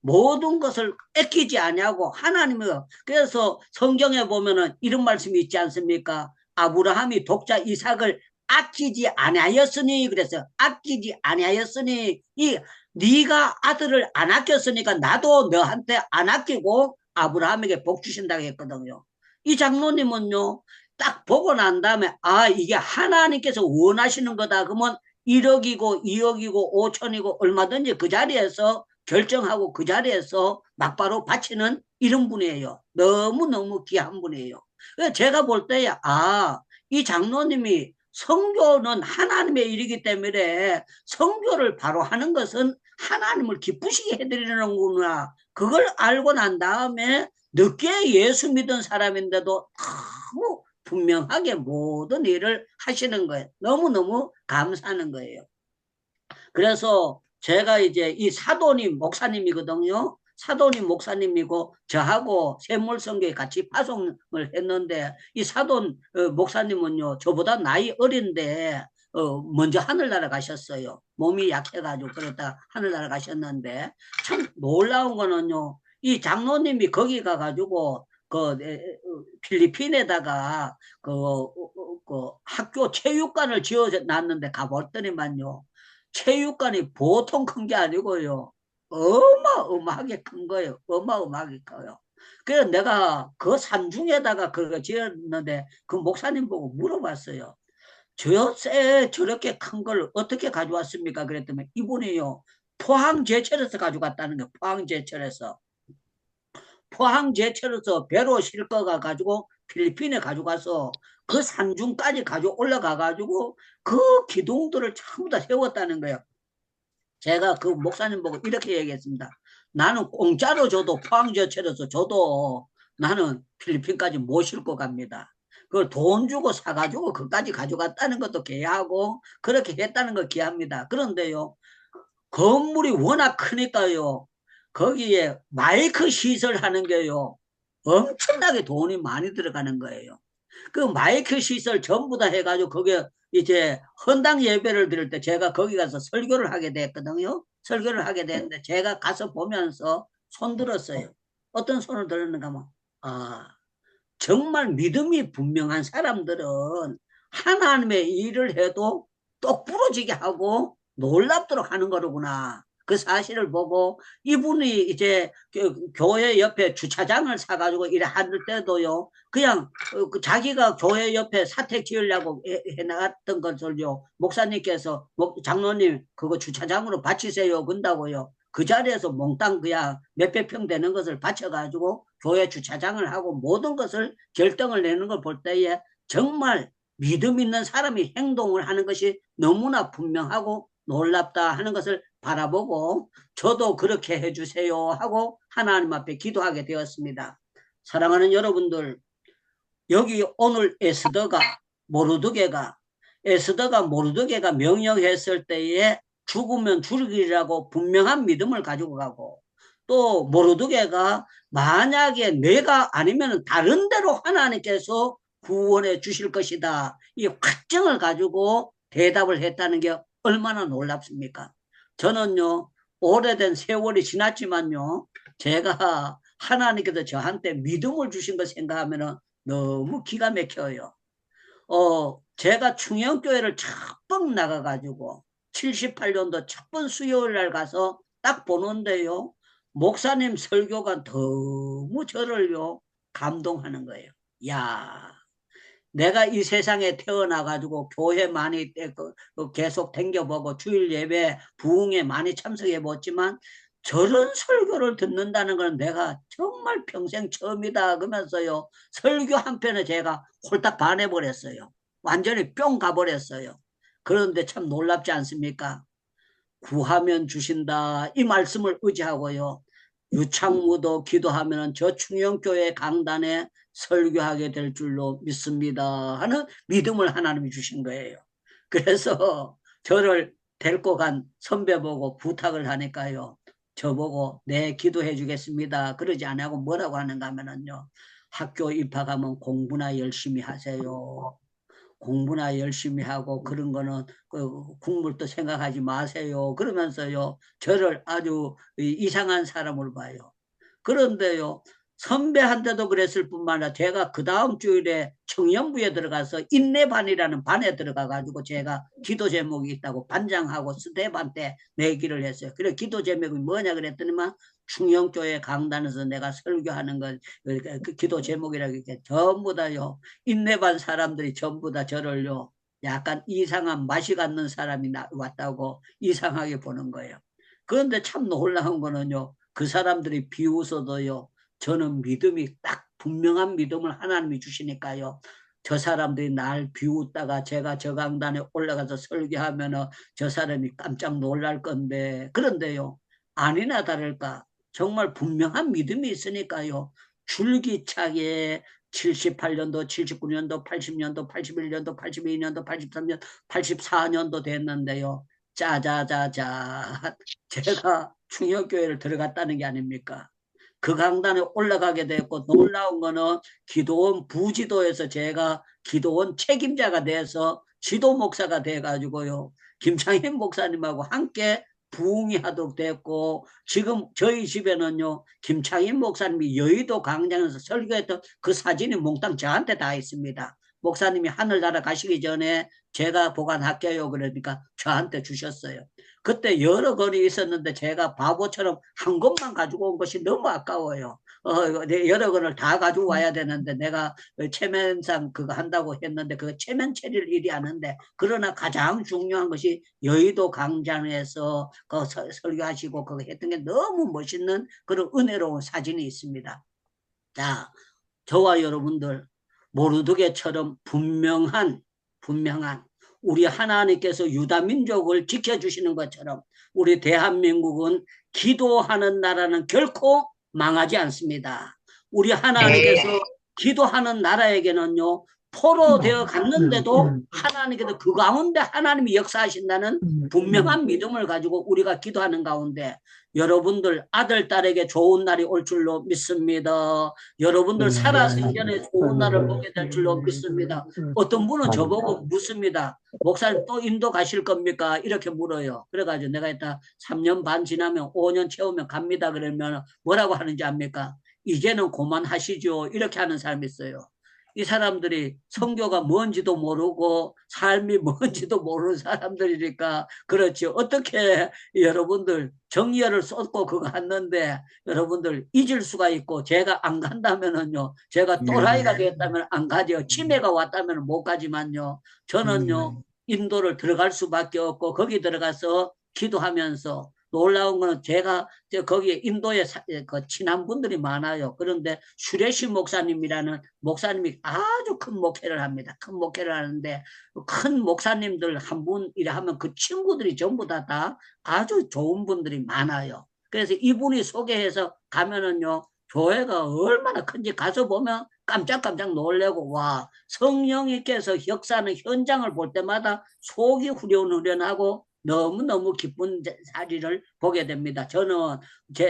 S2: 모든 것을 아끼지 아니하고 하나님이요. 그래서 성경에 보면은 이런 말씀이 있지 않습니까? 아브라함이 독자 이삭을 아끼지 아니하였으니, 그래서 아끼지 아니하였으니 네가 아들을 안 아꼈으니까 나도 너한테 안 아끼고 아브라함에게 복 주신다고 했거든요. 이 장로님은요 딱 보고 난 다음에 이게 하나님께서 원하시는 거다 그러면 1억이고 2억이고 5천이고 얼마든지 그 자리에서 결정하고 그 자리에서 막바로 바치는 이런 분이에요. 너무너무 귀한 분이에요. 제가 볼 때에 이 장로님이 선교는 하나님의 일이기 때문에 선교를 바로 하는 것은 하나님을 기쁘시게 해드리는구나. 그걸 알고 난 다음에 늦게 예수 믿은 사람인데도 너무 분명하게 모든 일을 하시는 거예요. 너무너무 감사하는 거예요. 그래서 제가 이제 이 사도님 목사님이거든요. 사도님 목사님이고 저하고 샘물성교에 같이 파송을 했는데 이 사돈 목사님은요 저보다 나이 어린데 먼저 하늘나라 가셨어요. 몸이 약해가지고 그랬다가 하늘나라 가셨는데 참 놀라운 거는요. 이 장로님이 거기 가가지고 필리핀에다가 그 학교 체육관을 지어 놨는데 가봤더니만요. 체육관이 보통 큰 게 아니고요. 어마어마하게 큰 거예요. 어마어마하게 커요. 그래서 내가 그 산중에다가 그거 지었는데 그 목사님 보고 물어봤어요. 저렇게 큰 걸 어떻게 가져왔습니까? 그랬더니 이분이요. 포항제철에서 가져갔다는 거예요. 포항제철에서 배로 실거가 가지고 필리핀에 가져가서 그 산중까지 가지고 올라가 가지고 그 기둥들을 전부 다 세웠다는 거예요. 제가 그 목사님 보고 이렇게 얘기했습니다. 나는 공짜로 줘도 포항제철에서 줘도 나는 필리핀까지 못 싣고 갑니다. 그걸 돈 주고 사가지고 그까지 가져갔다는 것도 개하고 그렇게 했다는 거 기합니다. 그런데요. 건물이 워낙 크니까요. 거기에 마이크 시설하는 게요. 엄청나게 돈이 많이 들어가는 거예요. 그 마이크 시설 전부 다 해가지고 거기에 이제 헌당 예배를 드릴 때 제가 거기 가서 설교를 하게 됐거든요. 설교를 하게 됐는데 제가 가서 보면서 손 들었어요. 어떤 손을 들었는가 하면 정말 믿음이 분명한 사람들은 하나님의 일을 해도 똑 부러지게 하고 놀랍도록 하는 거로구나. 그 사실을 보고 이분이 이제 교회 옆에 주차장을 사가지고 일할 때도요. 그냥 자기가 교회 옆에 사택 지으려고 해나갔던 것을요. 목사님께서 장로님 그거 주차장으로 바치세요. 근다고요. 그 자리에서 몽땅 그냥 몇백 평 되는 것을 바쳐가지고 교회 주차장을 하고 모든 것을 결정을 내는 걸 볼 때에 정말 믿음 있는 사람이 행동을 하는 것이 너무나 분명하고 놀랍다 하는 것을 바라보고 저도 그렇게 해주세요 하고 하나님 앞에 기도하게 되었습니다. 사랑하는 여러분들, 여기 오늘 에스더가 모르드게가 명령했을 때에 죽으면 죽이라고 분명한 믿음을 가지고 가고 또 모르드게가 만약에 내가 아니면 다른 데로 하나님께서 구원해 주실 것이다. 이 확정을 가지고 대답을 했다는 게 얼마나 놀랍습니까? 저는요, 오래된 세월이 지났지만요, 제가 하나님께서 저한테 믿음을 주신 거 생각하면 너무 기가 막혀요. 제가 충영교회를 첫번 나가가지고 78년도 첫 번 수요일 날 가서 딱 보는데요. 목사님 설교가 너무 저를요 감동하는 거예요. 야, 내가 이 세상에 태어나가지고 교회 많이 계속 댕겨보고 주일 예배 부흥에 많이 참석해봤지만 저런 설교를 듣는다는 건 내가 정말 평생 처음이다 그러면서요. 설교 한 편에 제가 홀딱 반해버렸어요. 완전히 뿅 가버렸어요. 그런데 참 놀랍지 않습니까? 구하면 주신다 이 말씀을 의지하고요. 유창무도 기도하면 저 충영교회 강단에 설교하게 될 줄로 믿습니다 하는 믿음을 하나님이 주신 거예요. 그래서 저를 데리고 간 선배 보고 부탁을 하니까요. 저보고 네 기도해 주겠습니다. 그러지 않고 뭐라고 하는가 하면요. 학교 입학하면 공부나 열심히 하세요. 공부나 열심히 하고 그런 거는 국물도 생각하지 마세요. 그러면서요. 저를 아주 이상한 사람으로 봐요. 그런데요. 선배한테도 그랬을 뿐만 아니라 제가 그 다음 주일에 청년부에 들어가서 인내반이라는 반에 들어가가지고 제가 기도 제목이 있다고 반장하고 스테반 때 내기를 했어요. 그래 기도 제목이 뭐냐 그랬더니만 충영교회 강단에서 내가 설교하는 건 그 기도 제목이라고 이렇게 전부 다요. 인내반 사람들이 전부 다 저를요. 약간 이상한 맛이 갖는 사람이 왔다고 이상하게 보는 거예요. 그런데 참 놀라운 거는요. 그 사람들이 비웃어도요. 저는 믿음이 딱 분명한 믿음을 하나님이 주시니까요. 저 사람들이 날 비웃다가 제가 저 강단에 올라가서 설교하면 저 사람이 깜짝 놀랄 건데 그런데요. 아니나 다를까 정말 분명한 믿음이 있으니까요. 줄기차게 78년도, 79년도, 80년도, 81년도, 82년도, 83년, 84년도 됐는데요. 짜자자자 제가 충영교회를 들어갔다는 게 아닙니까? 그 강단에 올라가게 됐고 놀라운 거는 기도원 부지도에서 제가 기도원 책임자가 돼서 지도 목사가 돼가지고요. 김창현 목사님하고 함께 부흥이 하도록 됐고, 지금 저희 집에는요, 김창인 목사님이 여의도 광장에서 설교했던 그 사진이 몽땅 저한테 다 있습니다. 목사님이 하늘나라 가시기 전에 제가 보관할게요. 그러니까 저한테 주셨어요. 그때 여러 건이 있었는데 제가 바보처럼 한 것만 가지고 온 것이 너무 아까워요. 여러 건을 다 가지고 와야 되는데 내가 체면상 그거 한다고 했는데 그 체면 차릴 일이 아닌데, 그러나 가장 중요한 것이 여의도 광장에서 그 설교하시고 그거 했던 게 너무 멋있는 그런 은혜로운 사진이 있습니다. 자, 저와 여러분들 모르드게처럼 분명한 우리 하나님께서 유다 민족을 지켜주시는 것처럼 우리 대한민국은 기도하는 나라는 결코 망하지 않습니다. 우리 하나님께서 기도하는 나라에게는요, 포로되어 갔는데도 하나님께서 그 가운데 하나님이 역사하신다는 분명한 믿음을 가지고 우리가 기도하는 가운데 여러분들 아들, 딸에게 좋은 날이 올 줄로 믿습니다. 여러분들 살아 생전에 좋은 날을 보게 될 줄로 믿습니다. 어떤 분은 저보고 묻습니다. 목사님 또 인도 가실 겁니까? 이렇게 물어요. 그래가지고 내가 일단 3년 반 지나면 5년 채우면 갑니다. 그러면 뭐라고 하는지 압니까? 이제는 그만하시죠. 이렇게 하는 사람이 있어요. 이 사람들이 성교가 뭔지도 모르고 삶이 뭔지도 모르는 사람들이니까 그렇지. 어떻게 여러분들 정열을 쏟고 그거 했는데 여러분들 잊을 수가 있고, 제가 안 간다면은요, 제가 또라이가 되었다면 안 가죠. 치매가 왔다면 못 가지만요, 저는요 인도를 들어갈 수밖에 없고 거기 들어가서 기도하면서, 놀라운 거는 제가 거기에 인도에 그 친한 분들이 많아요. 그런데 슈레시 목사님이라는 목사님이 아주 큰 목회를 합니다. 큰 목회를 하는데 큰 목사님들 한 분이라 하면 그 친구들이 전부 다 아주 좋은 분들이 많아요. 그래서 이분이 소개해서 가면은요, 교회가 얼마나 큰지 가서 보면 깜짝깜짝 놀래고, 와, 성령님께서 역사하는 현장을 볼 때마다 속이 후련후련하고 너무너무 기쁜 자리를 보게 됩니다. 저는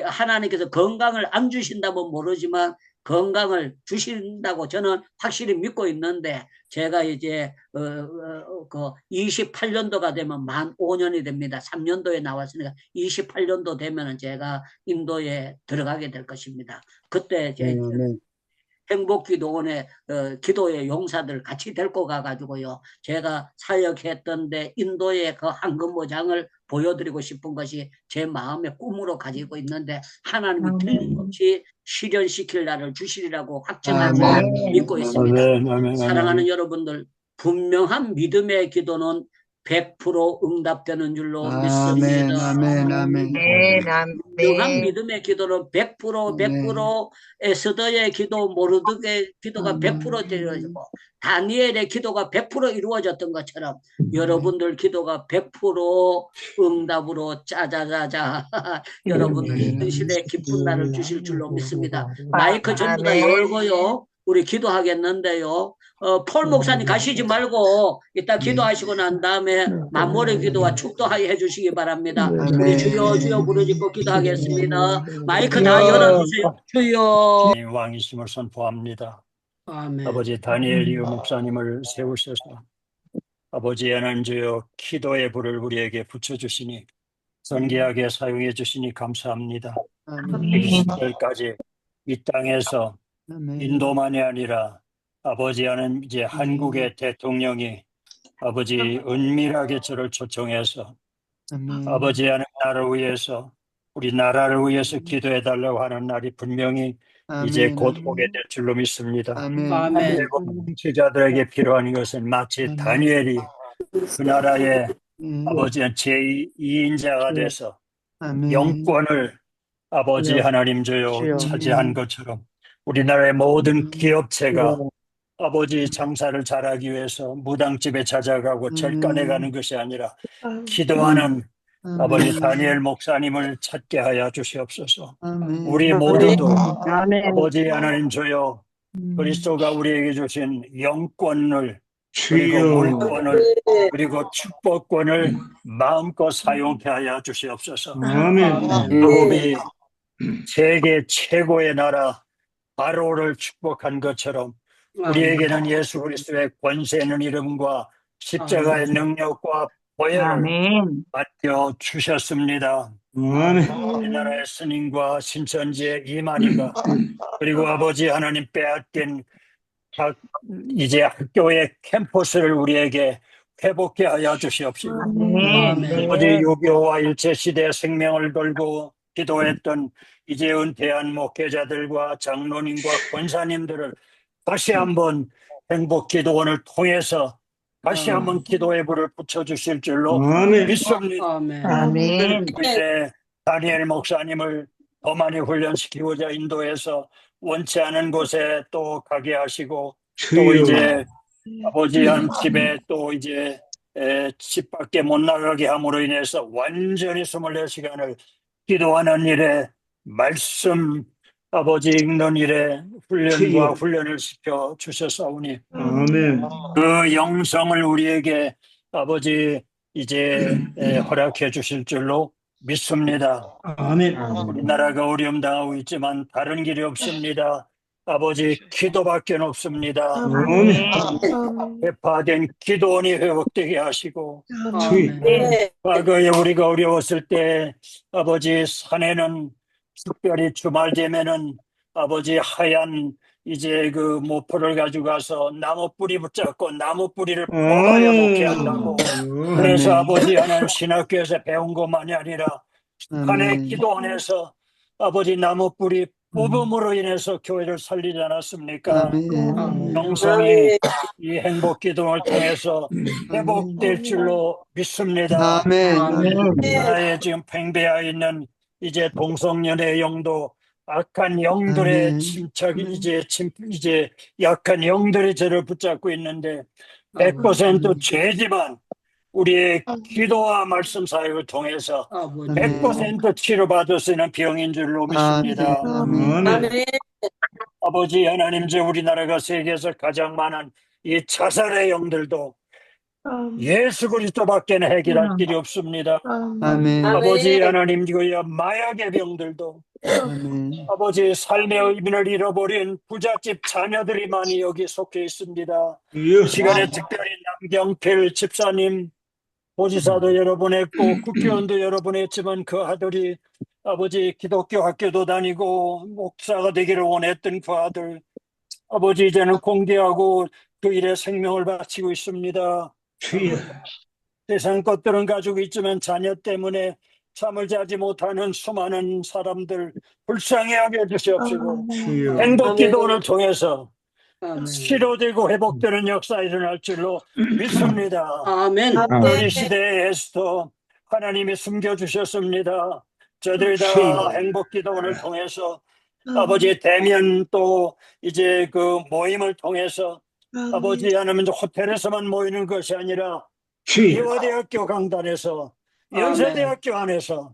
S2: 하나님께서 건강을 안 주신다면 모르지만 건강을 주신다고 저는 확실히 믿고 있는데, 제가 이제 그 28년도가 되면 만 5년이 됩니다. 3년도에 나왔으니까 28년도 되면은 제가 인도에 들어가게 될 것입니다. 그때 제 행복기도원의 기도의 용사들 같이 데리고 가가지고요, 제가 사역했던데 인도의 그 황금모장을 보여드리고 싶은 것이 제 마음의 꿈으로 가지고 있는데, 하나님이 틀림없이 실현시킬 날을 주시리라고 확정하고 믿고 있습니다. 사랑하는 여러분들, 분명한 믿음의 기도는 100% 응답되는 줄로 믿습니다. 분명한 믿음의 기도는 100% 에스더의 기도, 모르드게의 기도가 100% 이루어지고 다니엘의 기도가 100% 이루어졌던 것처럼 여러분들 기도가 100% 응답으로 짜자자자 여러분들 현실에 기쁜 날을 주실 줄로 믿습니다. 마이크 전부 다 열고요, 우리 기도하겠는데요. 폴 목사님 가시지 말고 이따 기도하시고 난 다음에 만물의 기도와 축도하게 해주시기 바랍니다. 우리 주여 주여 부르짖고 기도하겠습니다. 마이크 다 열어주세요. 주여.
S1: 왕이심을 선포합니다.
S2: 아멘.
S1: 아버지 다니엘 이후 목사님을 세우셔서 아버지 하나님 주여 기도의 불을 우리에게 붙여주시니 선기하게 사용해 주시니 감사합니다. 이 시절까지 이 땅에서 인도만이 아니라 아버지 하는 이제 한국의 대통령이 아버지 은밀하게 저를 초청해서 아버지 하는 나라를 위해서, 우리 나라를 위해서 기도해 달라고 하는 날이 분명히 이제 곧 오게 될 줄로 믿습니다.
S2: 아멘.
S1: 그리고 정치자들에게 필요한 것은 마치 다니엘이 그 나라의 아버지 제2인자가 돼서 영권을 아버지 하나님 주여 차지한 것처럼 우리나라의 모든 기업체가 아버지 장사를 잘하기 위해서 무당집에 찾아가고 절간에 가는 것이 아니라 기도하는 아버지 다니엘 목사님을 찾게 하여 주시옵소서. 우리 모두도 아버지 하나님 주여 그리스도가 우리에게 주신 영권을, 그리고 물권을, 그리고 축복권을 마음껏 사용케 하여 주시옵소서. 야곱이 세계 최고의 나라 바로를 축복한 것처럼 우리에게는 예수 그리스도의 권세 있는 이름과 십자가의 능력과 보혈을
S3: 아멘.
S1: 맡겨 주셨습니다.
S5: 아멘.
S1: 우리나라의 스님과 신천지의 이만희가 그리고 아버지 하나님 빼앗긴 이제 학교의 캠퍼스를 우리에게 회복케 하여 주시옵시고
S3: 아멘.
S1: 아버지 유교와 일제시대 생명을 걸고 기도했던 이제 은퇴한 목회자들과 장로님과 권사님들을 다시 한번 행복기도원을 통해서 다시 한번 기도의 불을 붙여주실 줄로
S5: 아멘.
S1: 믿습니다.
S2: 아멘.
S3: 아멘.
S1: 이제 다니엘 목사님을 더 많이 훈련시키고자 인도해서 원치 않은 곳에 또 가게 하시고 또 이제 아버지 한 집에 또 이제 집 밖에 못 나가게 함으로 인해서 완전히 24시간을 기도하는 일에 말씀 아버지 읽는 일에 훈련을 시켜 주셨사오니
S5: 아멘.
S1: 그 영성을 우리에게 아버지 이제 허락해 주실 줄로 믿습니다.
S5: 아멘.
S1: 우리나라가 어려움 당하고 있지만 다른 길이 없습니다. 아버지 기도밖에 없습니다.
S5: 아멘.
S1: 회파된 기도원이 회복되게 하시고
S2: 아멘.
S1: 과거에 우리가 어려웠을 때 아버지 산에는 특별히 주말 되면은 아버지 하얀 이제 그 모포를 가지고 가서 나무 뿌리 붙잡고 나무 뿌리를 뽑아야 목회한다고. 그래서 아버지 하나님 신학교에서 배운 것만이 아니라 산의 기도원에서 아버지 나무 뿌리 뽑음으로 인해서 교회를 살리지 않았습니까? 영성이 이 행복기도를 통해서 회복될 줄로 믿습니다. 나라에 지금 팽배해 있는 이제 동성연애 영도 악한 영들의 침착이 이제 약한 영들이 저를 붙잡고 있는데 100% 죄지만 우리의 기도와 말씀 사역을 통해서 100% 치료받을 수 있는 병인 줄로 믿습니다.
S5: 아멘.
S1: 아버지 하나님, 저 우리나라가 세계에서 가장 많은 이 자살의 영들도 예수 그리스도밖에는 해결할 길이 없습니다.
S6: 아멘.
S1: 아버지 하나님, 이거야 마약의 병들도
S6: 아멘.
S1: 아버지 삶의 의미를 잃어버린 부잣집 자녀들이 많이 여기 속해 있습니다.
S5: 예.
S1: 이 시간에 특별히 남경필 집사님 보지사도 여러 번 했고 국회의원도 여러 번 했지만 그 아들이 아버지 기독교 학교도 다니고 목사가 되기를 원했던 그 아들 아버지 이제는 공개하고 그 일에 생명을 바치고 있습니다.
S5: 주여.
S1: 세상 것들은 가지고 있지만 자녀 때문에 잠을 자지 못하는 수많은 사람들 불쌍히하게 해주시옵시고
S5: 주여.
S1: 행복기도를 통해서
S2: 아멘.
S1: 치료되고 회복되는 역사 일어날 줄로 믿습니다.
S2: 아멘.
S1: 우리 시대의 에스더 하나님이 숨겨주셨습니다. 저들이 다 행복기도를 통해서 아버지 대면 또 이제 그 모임을 통해서 아버지 하나님 호텔에서만 모이는 것이 아니라
S5: 주여.
S1: 이화대학교 강단에서 연세대학교 안에서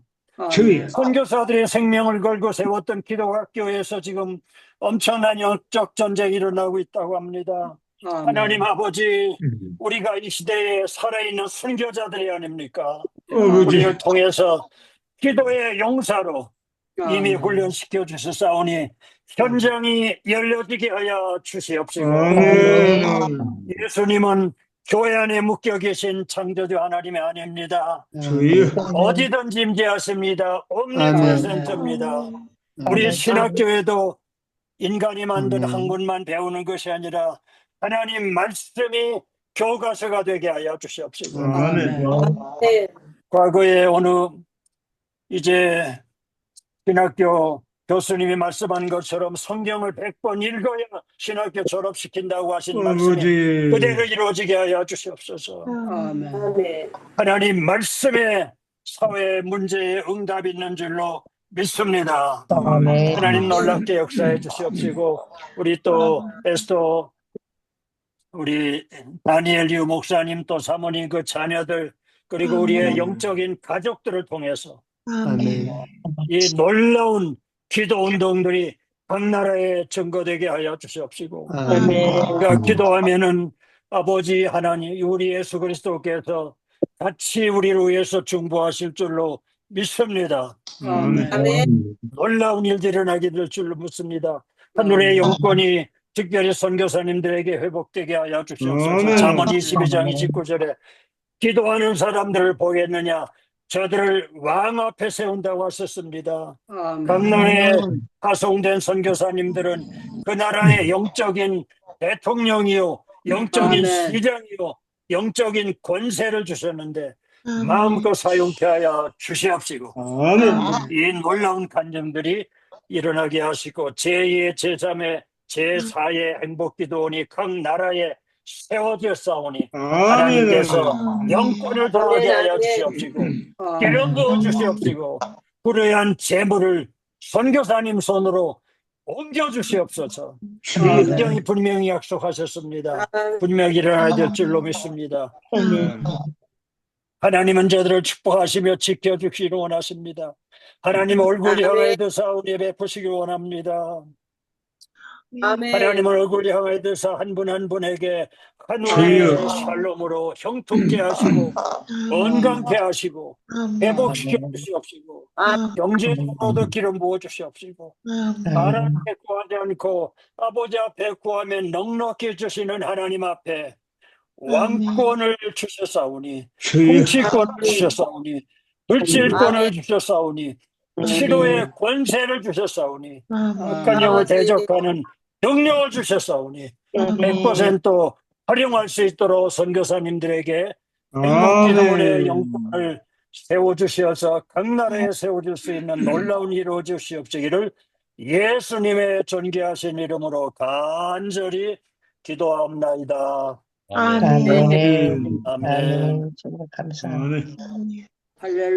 S5: 주여.
S1: 선교사들의 생명을 걸고 세웠던 기독학교에서 지금 엄청난 영적 전쟁이 일어나고 있다고 합니다. 하나님 아버지, 우리가 이 시대에 살아있는 선교자들이 아닙니까? 우리를 통해서 기도의 용사로 이미 훈련시켜 주셨사오니 현장이 열려지게 하여 주시옵시고 예수님은 교회 안에 묶여 계신 창조주 하나님이 아닙니다.
S5: 주여.
S1: 어디든지 임재하십니다. 옴니프레센트입니다. 우리 신학교에도 인간이 만든 학문만 배우는 것이 아니라 하나님 말씀이 교과서가 되게 하여 주시옵시고
S5: 아멘.
S1: 과거에 어느 이제 신학교 교수님이 말씀한 것처럼 성경을 100번 읽어야 신학교 졸업시킨다고 하신 말씀이
S5: 아버지.
S1: 그대로 이루어지게 하여 주시옵소서.
S2: 아멘.
S1: 하나님 말씀에 사회 문제에 응답이 있는 줄로 믿습니다. 하나님 놀랍게 역사해 주시옵시고 우리 또 에스더 우리 다니엘 유 목사님 또 사모님 그 자녀들 그리고 우리의 영적인 가족들을 통해서
S6: 아멘.
S1: 이 놀라운 기도 운동들이 각 나라에 증거되게 하여 주시옵시고 우리가 기도하면은 아버지 하나님 우리 예수 그리스도께서 같이 우리를 위해서 중보하실 줄로 믿습니다.
S2: 아멘.
S1: 놀라운 일들이 일어나게 될 줄로 믿습니다. 하늘의 영권이 특별히 선교사님들에게 회복되게 하여 주시옵소서.
S5: 아멘.
S1: 잠언 22장 29절에 기도하는 사람들을 보겠느냐 저들을 왕 앞에 세운다고 하셨습니다.
S2: 아멘.
S1: 강남에 파송된 선교사님들은 그 나라의 영적인 대통령이요, 영적인
S2: 아멘.
S1: 시장이요, 영적인 권세를 주셨는데 마음껏 사용케 하여 주시옵시고
S5: 아멘.
S1: 이 놀라운 간증들이 일어나게 하시고 제2의 제3의 제4의 행복기도원이 각 나라에 세워졌사오니 하나님께서 영권을 더하게 하여 주시옵시고 기름 부어 주시옵시고 불의한 재물을 선교사님 손으로 옮겨 주시옵소서. 굉장히 분명히 약속하셨습니다. 분명히 일어나야 될 줄로 믿습니다. 하나님은 저들을 축복하시며 지켜주시기를 원하십니다. 하나님 얼굴 향하여 드사 은혜 베푸시기 원합니다. 하나님은 얼굴 향하여 드사 한 분 한 분에게 하늘의
S5: 주여.
S1: 샬롬으로 형통케 하시고 건강케 하시고 회복시켜 주시옵시고 경제적으로도 기름 부어 주시옵시고 사람께 구하지 않고 아버지 앞에 구하면 넉넉히 주시는 하나님 앞에 왕권을 주셨사오니
S5: 주여.
S1: 통치권을 주셨사오니 불칠권을 주셨사오니 치료의 권세를 주셨사오니 악한 영을 대적하는 능력을 주셨사오니 100% 활용할 수 있도록 선교사님들에게 행복기도원의
S5: 아멘.
S1: 영광을 세워주시어서 각 나라에 세워줄 수 있는 놀라운 일을 이루어주시옵시기를 예수님의 존귀하신 이름으로 간절히 기도하옵나이다.
S3: 아멘.
S1: 아멘.
S3: 정말 감사합니다.
S5: 아멘.
S2: 할렐루야.